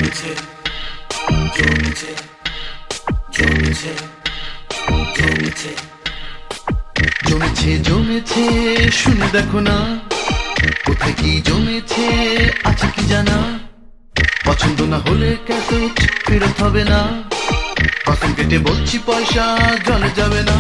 জমেছে জমেছে জমেছে জমেছে জমেছে জমেছে শুনে দেখো না, কোথায় কি জমেছে আছে কি জানা। পছন্দ না হলে ক্যাসেট ফেরত হবে না, কসম কেটে বলছি পয়সা জলে যাবে না।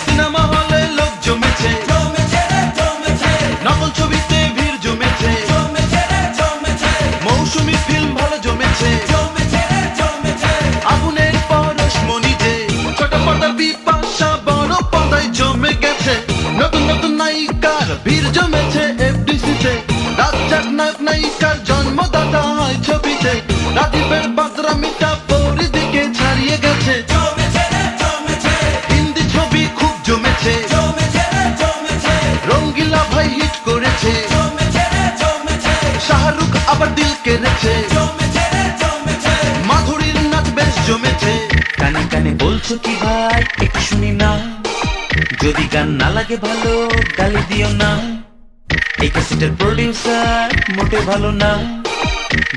সিনেমা হলে লোক জমেছে, নকল ছবিতে ভিড় জমেছে, মৌসুমী ফিল্ম ভালো জমেছে, আগুনের পরশমণি যে ছোট পর্দার বিপাশা বড় পর্দায় জমে গেছে। নতুন নতুন নায়িকার ভিড় জমেছে এফডিসিতে, রাজ্জাক নায়ক নায়িকার জন্মদাতা হয় ছবিতে, রাজীবের বাদরামিটা পরিদিকে ছাড়িয়ে গেছে। হিন্দি ছবি খুব জমেছে, রঙ্গিলা ভাই হিট করেছে, শাহরুখ আবার দিল কেড়েছে, মাধুরীর নাচ বেশ জমেছে। কানে কানে বলছো কি ভাই একটু শুনি না, যদি গান না লাগে ভালো গালি দিও না। এই ক্যাসেটের প্রডিউসার মোটে ভালো না,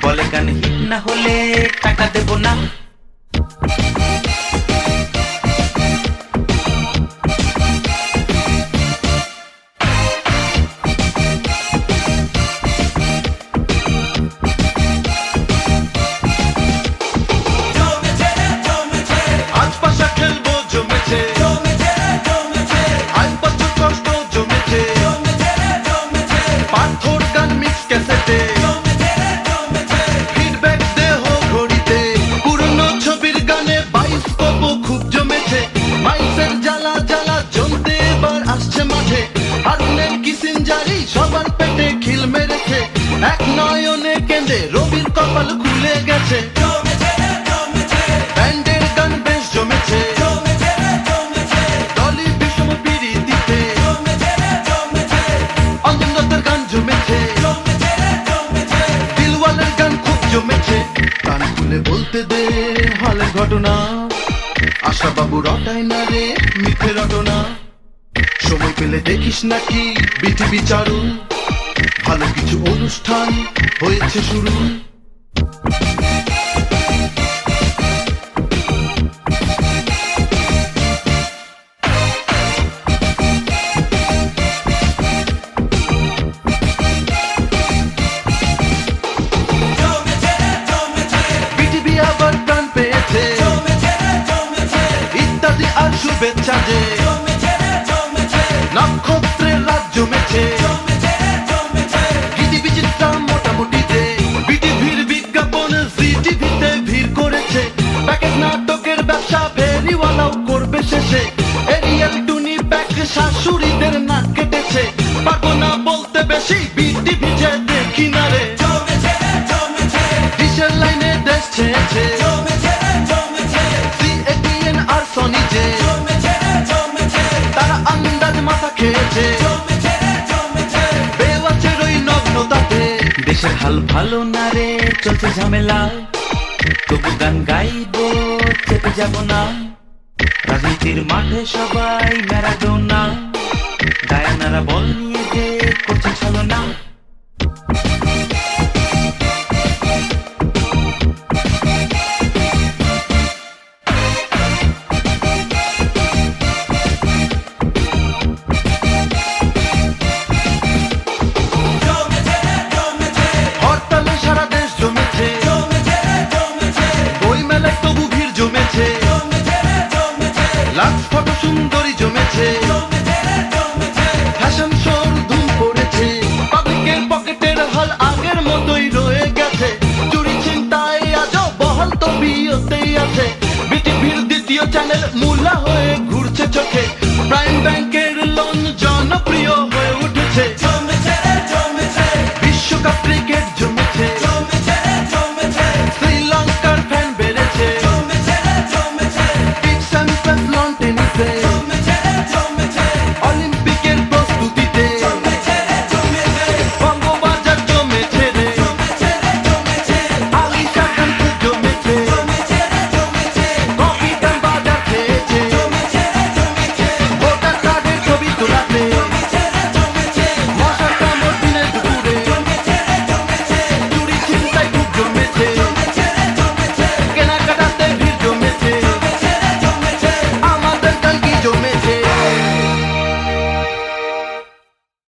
বলে গান হিট না হলে টাকা দেব না। আজ পাশা খেলবো জমেছে, আজ বছর কষ্ট জমেছে, পাথর গান মিক্স ক্যাসেটে, ফিডব্যাক দেহ ঘড়িতে, পুরনো ছবির গানে বায়োস্কোপ খুব জমেছে। মাইসের জ্বালা জ্বালা জমতে এবার আসছে মাঠে, হারুনের কিসিঞ্জারি সবার পেটে খিল মেরেছে, এক নয়নে কেঁদে রবির কপাল খুলে গেছে। ব্যান্ডের গান বেশ জমেছে, ডলি বিষম পিড়ি দিতে, অঞ্জন দত্তের গান জমেছে, দিলওয়ালের গান খুব জমেছে। গান খুলে বলতে দে হলের ঘটনা, আশা বাবু রটায় না রে মিথ্যে রটনা। সময় পেলে দেখিস নাকি বিটিভি চারু, ভালো কিছু অনুষ্ঠান হয়েছে শুরু। বিটিভি আবার প্রাণ পেয়েছে, ইত্যাদি আর শুভেচ্ছা যে, নক্ষত্রের রাত জমেছে, গীতি বিচিত্রা মোটামুটি যে, বিটিভির বিজ্ঞাপন জি টিভিতে ভিড় করেছে, প্যাকেজ নাটকের ব্যবসা ফেরিওয়ালাও করবে শেষে, এরিয়াল টুনি ব্যাক শাশুড়িদের নাক কেটেছে, পারবো না বলতে বেশি বিটিভি যে দেখি না রে, ডিশের লাইনে দেশ ছেয়েছে, সিএটিএন আর সনি যে, তারা আন্দাজ মাথা খেয়েছে, বেওয়াচের ওই নগ্নতাতে। দেশের হাল ভালো না রে চলছে ঝামেলা, তবু গান গাইবো চেপে যাব না। রাজনীতির মাঠে সবাই ম্যারাডোনা, ডায়ানারা বল নিয়ে যে করছে ছলনা। হরতালে সারা দেশ জমেছে, বই মেলায় তবু ভিড় জমেছে, লাক্স ফটো সুন্দরী জমেছে, ফ্যাশন শোর ধুম পড়েছে, পাবলিকের পকেটের হাল আগের মতোই রয়ে গেছে, চুরি ছিনতাই আজও বহাল তবিয়তেই আছে, বিটিভির দ্বিতীয় চ্যানেল মুলা হয়ে